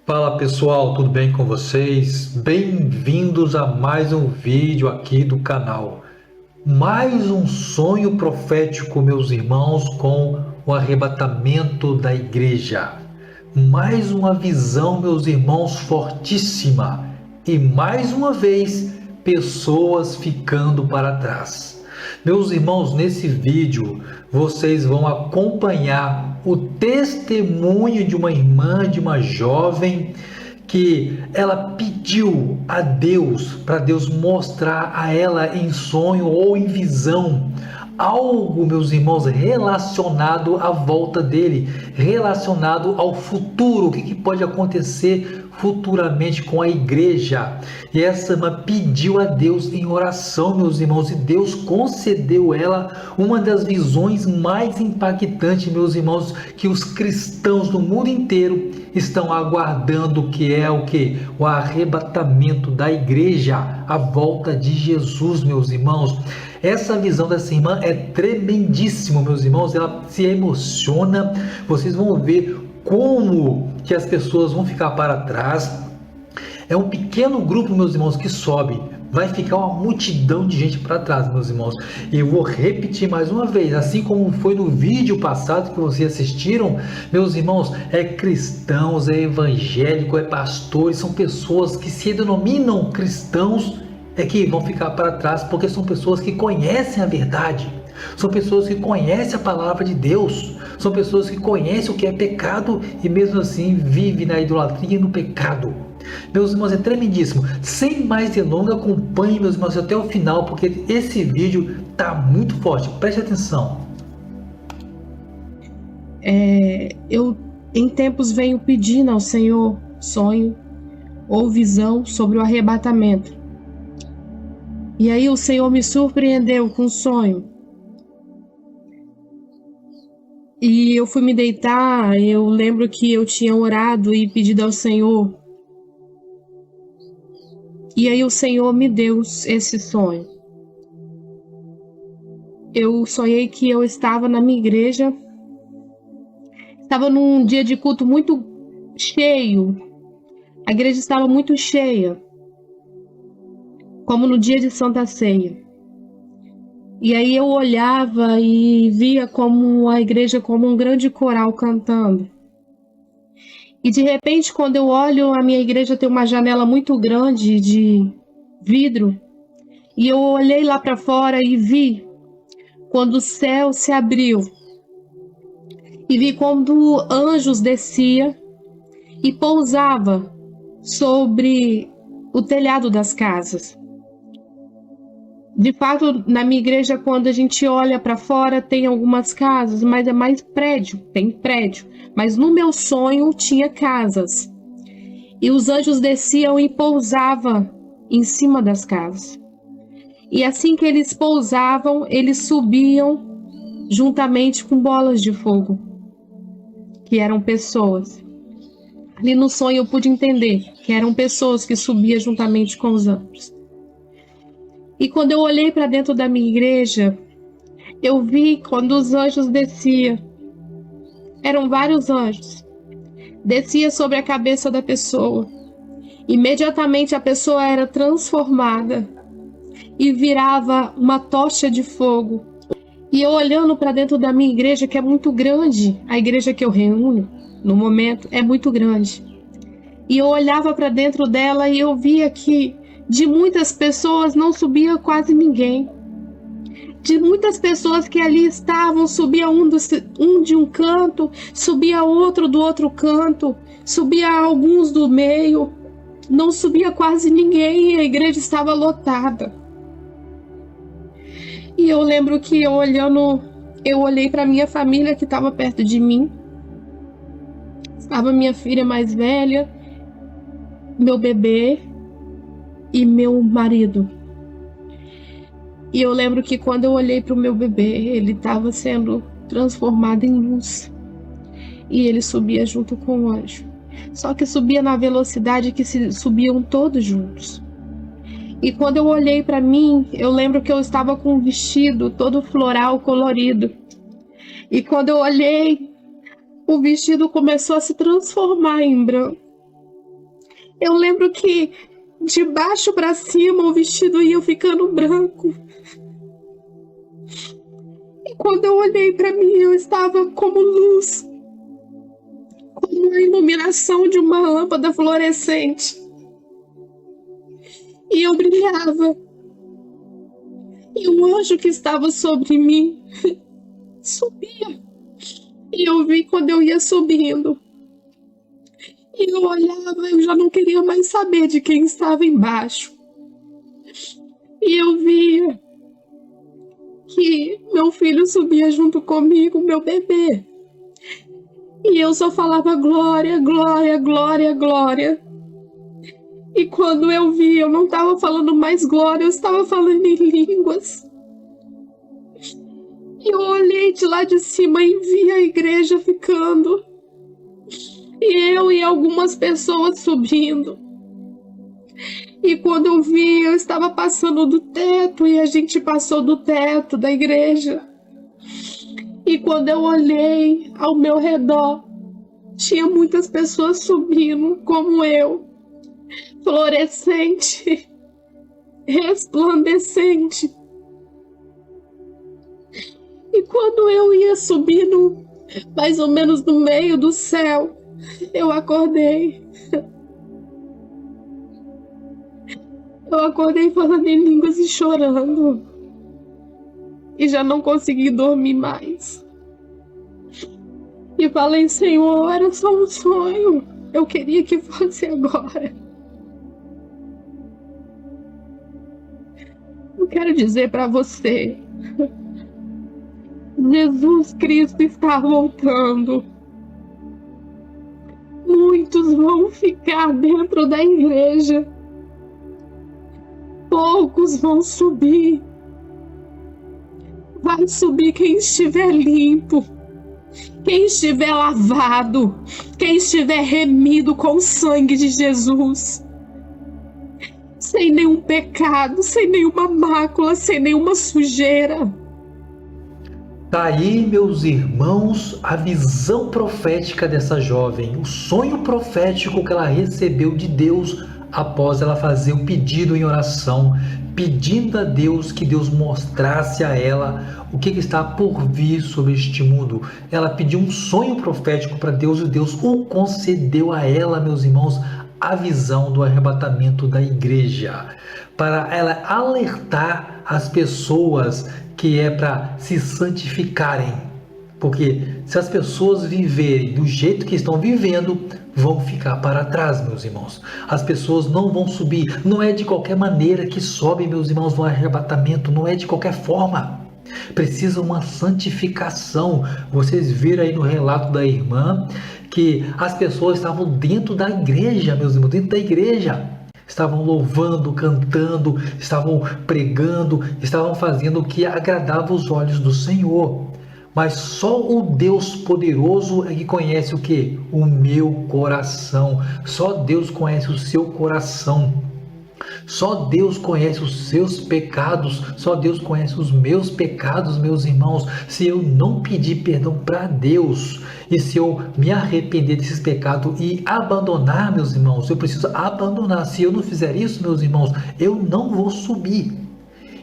Fala pessoal, tudo bem com vocês? Bem-vindos a mais um vídeo aqui do canal. Mais um sonho profético, meus irmãos, com o arrebatamento da igreja. Mais uma visão, meus irmãos, fortíssima. E mais uma vez, pessoas ficando para trás. Meus irmãos, nesse vídeo vocês vão acompanhar o testemunho de uma irmã, de uma jovem, que ela pediu a Deus, para Deus mostrar a ela em sonho ou em visão algo, meus irmãos, relacionado à volta dele, relacionado ao futuro, o que pode acontecer futuramente com a igreja. E essa irmã pediu a Deus em oração, meus irmãos, e Deus concedeu ela uma das visões mais impactantes, meus irmãos, que os cristãos do mundo inteiro estão aguardando, que é o que? O arrebatamento da igreja, a volta de Jesus, meus irmãos. Essa visão dessa irmã é tremendíssima, meus irmãos, ela se emociona, vocês vão ver como que as pessoas vão ficar para trás. É um pequeno grupo, meus irmãos, que sobe, vai ficar uma multidão de gente para trás, meus irmãos. E eu vou repetir mais uma vez, assim como foi no vídeo passado que vocês assistiram, meus irmãos, é cristãos, é evangélico, é pastores, são pessoas que se denominam cristãos, é que vão ficar para trás, porque são pessoas que conhecem a verdade, são pessoas que conhecem a palavra de Deus, são pessoas que conhecem o que é pecado e mesmo assim vivem na idolatria e no pecado. Meus irmãos, é tremendíssimo. Sem mais delongas, acompanhe, meus irmãos, até o final, porque esse vídeo está muito forte. Preste atenção. Eu em tempos venho pedindo ao Senhor sonho ou visão sobre o arrebatamento. E aí o Senhor me surpreendeu com um sonho. E eu fui me deitar, eu lembro que eu tinha orado e pedido ao Senhor. E aí o Senhor me deu esse sonho. Eu sonhei que eu estava na minha igreja, estava num dia de culto muito cheio, a igreja estava muito cheia, como no dia de Santa Ceia. E aí eu olhava e via como a igreja, como um grande coral cantando. E de repente, quando eu olho, a minha igreja tem uma janela muito grande de vidro. E eu olhei lá para fora e vi quando o céu se abriu. E vi quando anjos descia e pousava sobre o telhado das casas. De fato, na minha igreja, quando a gente olha para fora, tem algumas casas, mas é mais prédio, tem prédio. Mas no meu sonho tinha casas. E os anjos desciam e pousavam em cima das casas. E assim que eles pousavam, eles subiam juntamente com bolas de fogo, que eram pessoas. Ali no sonho eu pude entender que eram pessoas que subiam juntamente com os anjos. E quando eu olhei para dentro da minha igreja, eu vi quando os anjos desciam. Eram vários anjos. Descia sobre a cabeça da pessoa. Imediatamente a pessoa era transformada e virava uma tocha de fogo. E eu olhando para dentro da minha igreja, que é muito grande, a igreja que eu reúno no momento é muito grande. E eu olhava para dentro dela e eu via que de muitas pessoas não subia quase ninguém. De muitas pessoas que ali estavam, subia um de um canto, subia outro do outro canto, subia alguns do meio, não subia quase ninguém e a igreja estava lotada. E eu lembro que eu olhei para minha família que estava perto de mim. Estava minha filha mais velha, meu bebê e meu marido. E eu lembro que quando eu olhei para o meu bebê, ele estava sendo transformado em luz. E ele subia junto com o anjo. Só que subia na velocidade que subiam todos juntos. E quando eu olhei para mim, eu lembro que eu estava com um vestido todo floral, colorido. E quando eu olhei, o vestido começou a se transformar em branco. Eu lembro que de baixo para cima o vestido ia ficando branco. E quando eu olhei para mim, eu estava como luz, como a iluminação de uma lâmpada fluorescente. E eu brilhava. E o anjo que estava sobre mim subia. E eu vi quando eu ia subindo. E eu olhava, eu já não queria mais saber de quem estava embaixo. E eu via que meu filho subia junto comigo, meu bebê. E eu só falava glória, glória, glória, glória. E quando eu vi, eu não estava falando mais glória, eu estava falando em línguas. E eu olhei de lá de cima e vi a igreja ficando. E eu e algumas pessoas subindo. E quando eu vi, eu estava passando do teto e a gente passou do teto da igreja. E quando eu olhei ao meu redor, tinha muitas pessoas subindo como eu, fluorescente, resplandecente. E quando eu ia subindo, mais ou menos no meio do céu, eu acordei. Eu acordei falando em línguas e chorando. E já não consegui dormir mais. E falei, Senhor, era só um sonho. Eu queria que fosse agora. Eu quero dizer para você, Jesus Cristo está voltando. Muitos vão ficar dentro da igreja. Poucos vão subir. Vai subir quem estiver limpo, quem estiver lavado, quem estiver remido com o sangue de Jesus. Sem nenhum pecado, sem nenhuma mácula, sem nenhuma sujeira. Tá aí, meus irmãos, a visão profética dessa jovem, o sonho profético que ela recebeu de Deus após ela fazer o pedido em oração, pedindo a Deus que Deus mostrasse a ela o que está por vir sobre este mundo. Ela pediu um sonho profético para Deus e Deus o concedeu a ela, meus irmãos, a visão do arrebatamento da igreja, para ela alertar as pessoas que é para se santificarem, porque se as pessoas viverem do jeito que estão vivendo, vão ficar para trás, meus irmãos. As pessoas não vão subir, não é de qualquer maneira que sobe, meus irmãos, no arrebatamento, não é de qualquer forma. Precisa uma santificação. Vocês viram aí no relato da irmã que as pessoas estavam dentro da igreja, meus irmãos, dentro da igreja. Estavam louvando, cantando, estavam pregando, estavam fazendo o que agradava os olhos do Senhor. Mas só o Deus poderoso é que conhece o que? O meu coração. Só Deus conhece o seu coração. Só Deus conhece os seus pecados. Só Deus conhece os meus pecados, meus irmãos. Se eu não pedir perdão para Deus e se eu me arrepender desses pecados e abandonar, meus irmãos, eu preciso abandonar. Se eu não fizer isso, meus irmãos, eu não vou subir.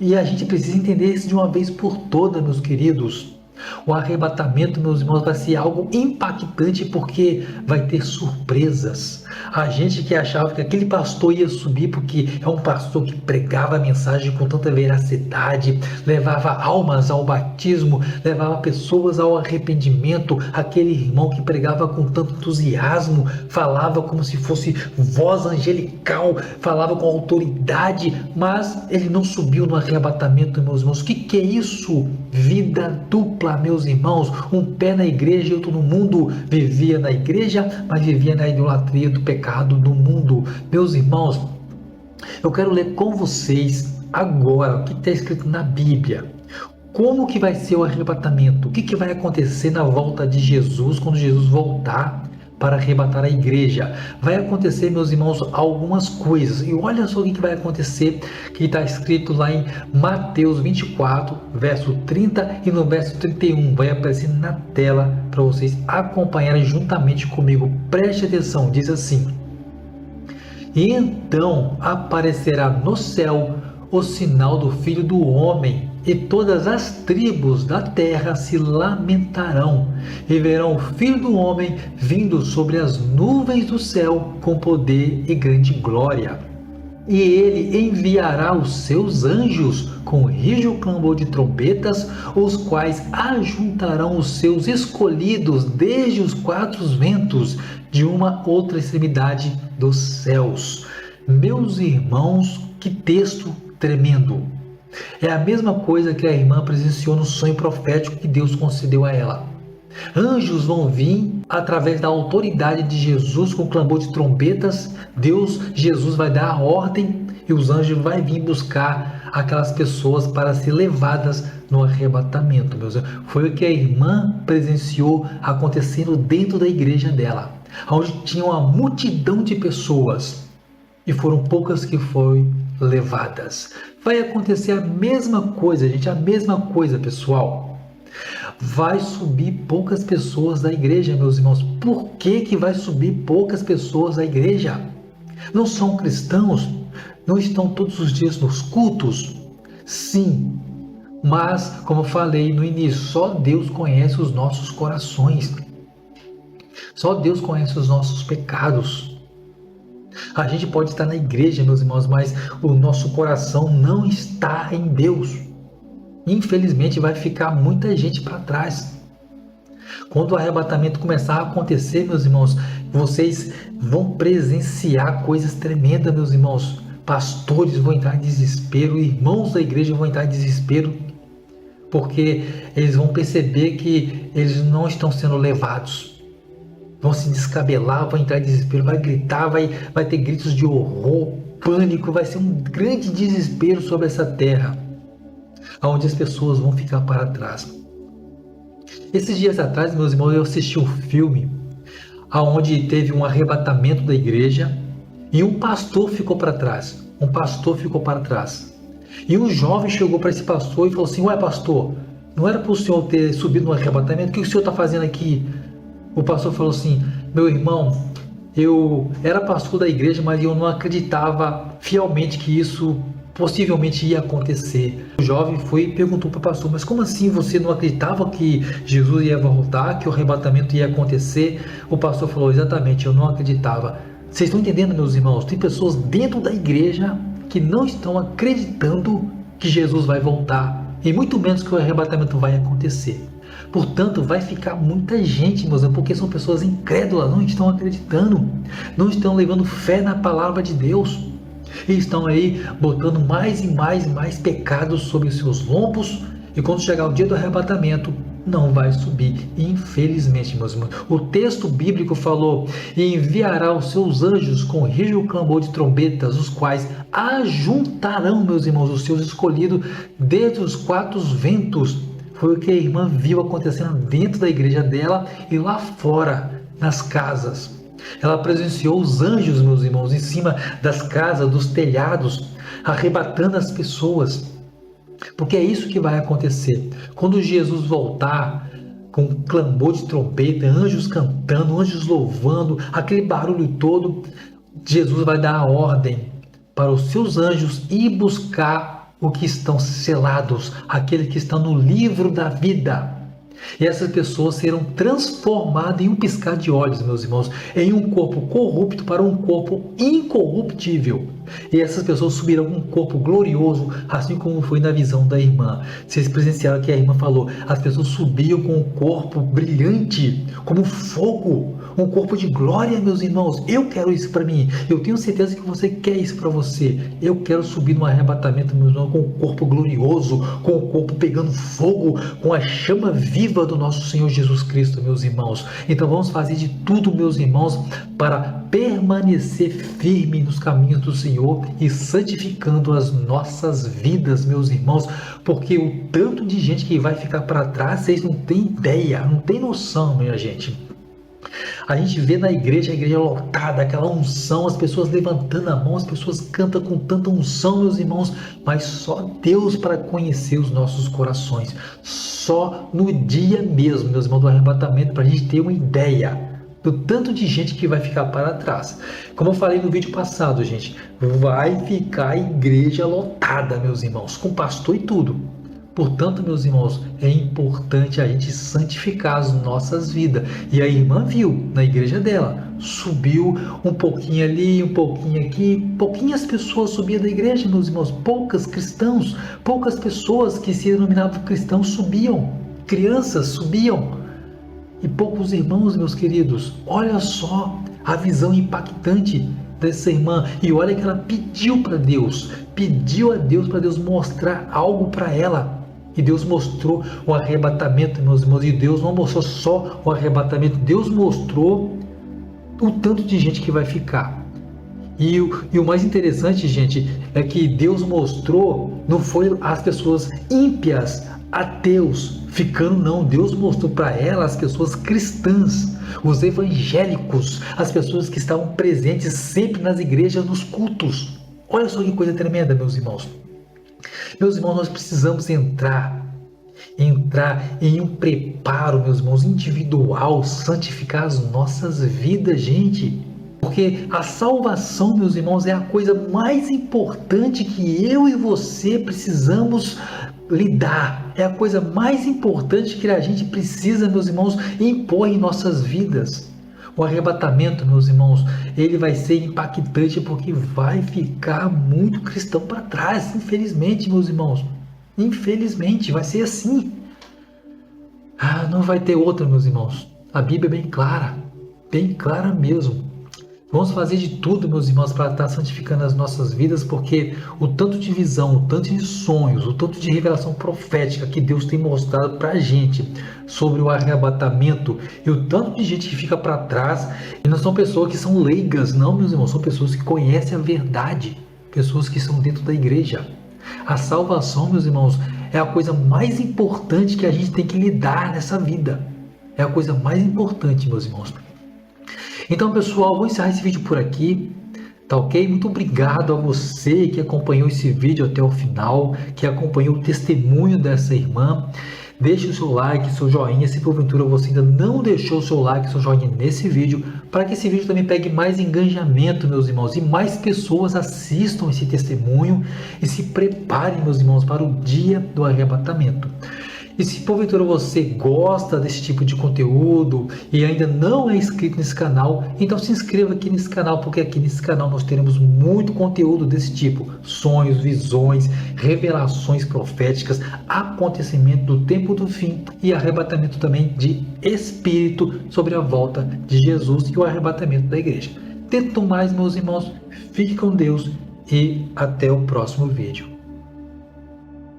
E a gente precisa entender isso de uma vez por todas, meus queridos. O arrebatamento, meus irmãos, vai ser algo impactante porque vai ter surpresas. A gente que achava que aquele pastor ia subir porque é um pastor que pregava a mensagem com tanta veracidade, levava almas ao batismo, levava pessoas ao arrependimento, aquele irmão que pregava com tanto entusiasmo, falava como se fosse voz angelical, falava com autoridade, mas ele não subiu no arrebatamento, meus irmãos. O que é isso? Vida dupla, meus irmãos, um pé na igreja e outro no mundo. Vivia na igreja, mas vivia na idolatria do pecado do mundo. Meus irmãos, eu quero ler com vocês agora o que está escrito na Bíblia. Como que vai ser o arrebatamento? O que vai acontecer na volta de Jesus, quando Jesus voltar para arrebatar a igreja? Vai acontecer, meus irmãos, algumas coisas. E olha só o que vai acontecer, que está escrito lá em Mateus 24, verso 30 e no verso 31. Vai aparecer na tela para vocês acompanharem juntamente comigo. Preste atenção, diz assim: E então aparecerá no céu o sinal do Filho do Homem, e todas as tribos da terra se lamentarão, e verão o Filho do Homem vindo sobre as nuvens do céu com poder e grande glória. E ele enviará os seus anjos com rijo clamor de trombetas, os quais ajuntarão os seus escolhidos desde os quatro ventos, de uma outra extremidade dos céus. Meus irmãos, que texto tremendo! É a mesma coisa que a irmã presenciou no sonho profético que Deus concedeu a ela. Anjos vão vir através da autoridade de Jesus com clamor de trombetas. Jesus vai dar a ordem e os anjos vão vir buscar aquelas pessoas para ser levadas no arrebatamento. Meus irmãos. Foi o que a irmã presenciou acontecendo dentro da igreja dela, onde tinha uma multidão de pessoas e foram poucas que foram levadas. Vai acontecer a mesma coisa, gente, a mesma coisa, pessoal. Vai subir poucas pessoas da igreja, meus irmãos. Por que vai subir poucas pessoas da igreja? Não são cristãos? Não estão todos os dias nos cultos? Sim, mas, como eu falei no início, só Deus conhece os nossos corações. Só Deus conhece os nossos pecados. A gente pode estar na igreja, meus irmãos, mas o nosso coração não está em Deus. Infelizmente vai ficar muita gente para trás. Quando o arrebatamento começar a acontecer, meus irmãos, vocês vão presenciar coisas tremendas, meus irmãos. Pastores vão entrar em desespero, irmãos da igreja vão entrar em desespero, porque eles vão perceber que eles não estão sendo levados. Vão se descabelar, vão entrar em desespero, vai gritar, vai ter gritos de horror, pânico, vai ser um grande desespero sobre essa terra, onde as pessoas vão ficar para trás. Esses dias atrás, meus irmãos, eu assisti um filme onde teve um arrebatamento da igreja e um pastor ficou para trás. E um jovem chegou para esse pastor e falou assim: ué, pastor, não era para o senhor ter subido no arrebatamento? O que o senhor está fazendo aqui? O pastor falou assim: meu irmão, eu era pastor da igreja, mas eu não acreditava fielmente que isso possivelmente ia acontecer. O jovem foi e perguntou para o pastor: mas como assim você não acreditava que Jesus ia voltar, que o arrebatamento ia acontecer? O pastor falou: exatamente, eu não acreditava. Vocês estão entendendo, meus irmãos? Tem pessoas dentro da igreja que não estão acreditando que Jesus vai voltar, e muito menos que o arrebatamento vai acontecer. Portanto, vai ficar muita gente, meus irmãos, porque são pessoas incrédulas, não estão acreditando, não estão levando fé na palavra de Deus, e estão aí botando mais e mais pecados sobre os seus lombos, e quando chegar o dia do arrebatamento, não vai subir, infelizmente, meus irmãos. O texto bíblico falou: e enviará os seus anjos com rijo clamor de trombetas, os quais ajuntarão, meus irmãos, os seus escolhidos desde os quatro ventos. Foi o que a irmã viu acontecendo dentro da igreja dela e lá fora, nas casas. Ela presenciou os anjos, meus irmãos, em cima das casas, dos telhados, arrebatando as pessoas. Porque é isso que vai acontecer. Quando Jesus voltar, com clamor de trombeta, anjos cantando, anjos louvando, aquele barulho todo, Jesus vai dar a ordem para os seus anjos ir buscar o que estão selados, aquele que está no livro da vida. E essas pessoas serão transformadas em um piscar de olhos, meus irmãos, em um corpo corrupto para um corpo incorruptível. E essas pessoas subirão um corpo glorioso, assim como foi na visão da irmã. Vocês presenciaram que a irmã falou: as pessoas subiam com um corpo brilhante, como fogo, um corpo de glória, meus irmãos. Eu quero isso para mim. Eu tenho certeza que você quer isso para você. Eu quero subir no arrebatamento, meus irmãos, com um corpo glorioso, com o corpo pegando fogo, com a chama viva do nosso Senhor Jesus Cristo, meus irmãos. Então vamos fazer de tudo, meus irmãos, para permanecer firme nos caminhos do Senhor e santificando as nossas vidas, meus irmãos, porque o tanto de gente que vai ficar para trás, vocês não têm ideia, não têm noção, minha gente. A gente vê na igreja, a igreja lotada, aquela unção, as pessoas levantando a mão, as pessoas cantam com tanta unção, meus irmãos, mas só Deus para conhecer os nossos corações. Só no dia mesmo, meus irmãos, do arrebatamento, para a gente ter uma ideia do tanto de gente que vai ficar para trás. Como eu falei no vídeo passado, gente, vai ficar a igreja lotada, meus irmãos, com pastor e tudo. Portanto, meus irmãos, é importante a gente santificar as nossas vidas. E a irmã viu na igreja dela, subiu um pouquinho ali, um pouquinho aqui, pouquinhas pessoas subiam da igreja, meus irmãos, poucas cristãos, poucas pessoas que se denominavam cristãos subiam, crianças subiam. E poucos irmãos, meus queridos, olha só a visão impactante dessa irmã. E olha que ela pediu para Deus, pediu a Deus para Deus mostrar algo para ela. E Deus mostrou o arrebatamento, meus irmãos. E Deus não mostrou só o arrebatamento, Deus mostrou o tanto de gente que vai ficar. E o mais interessante, gente, é que Deus mostrou, não foi as pessoas ímpias, ateus, ficando, não. Deus mostrou para ela as pessoas cristãs, os evangélicos, as pessoas que estavam presentes sempre nas igrejas, nos cultos. Olha só que coisa tremenda, meus irmãos. Meus irmãos, nós precisamos entrar em um preparo, meus irmãos, individual, santificar as nossas vidas, gente. Porque a salvação, meus irmãos, é a coisa mais importante que eu e você precisamos lidar. É a coisa mais importante que a gente precisa, meus irmãos, impor em nossas vidas. O arrebatamento, meus irmãos, ele vai ser impactante porque vai ficar muito cristão para trás, infelizmente, meus irmãos. Infelizmente, vai ser assim. Não vai ter outra, meus irmãos. A Bíblia é bem clara mesmo. Vamos fazer de tudo, meus irmãos, para estar santificando as nossas vidas, porque o tanto de visão, o tanto de sonhos, o tanto de revelação profética que Deus tem mostrado para a gente sobre o arrebatamento e o tanto de gente que fica para trás, e não são pessoas que são leigas, não, meus irmãos, são pessoas que conhecem a verdade, pessoas que estão dentro da igreja. A salvação, meus irmãos, é a coisa mais importante que a gente tem que lidar nessa vida. É a coisa mais importante, meus irmãos. Então, pessoal, vou encerrar esse vídeo por aqui, tá ok? Muito obrigado a você que acompanhou esse vídeo até o final, que acompanhou o testemunho dessa irmã. Deixe o seu like, seu joinha, se porventura você ainda não deixou o seu like, seu joinha nesse vídeo, para que esse vídeo também pegue mais engajamento, meus irmãos, e mais pessoas assistam esse testemunho e se preparem, meus irmãos, para o dia do arrebatamento. E se porventura você gosta desse tipo de conteúdo e ainda não é inscrito nesse canal, então se inscreva aqui nesse canal, porque aqui nesse canal nós teremos muito conteúdo desse tipo. Sonhos, visões, revelações proféticas, acontecimento do tempo do fim e arrebatamento também de espírito sobre a volta de Jesus e o arrebatamento da igreja. Tanto mais, meus irmãos, fique com Deus e até o próximo vídeo.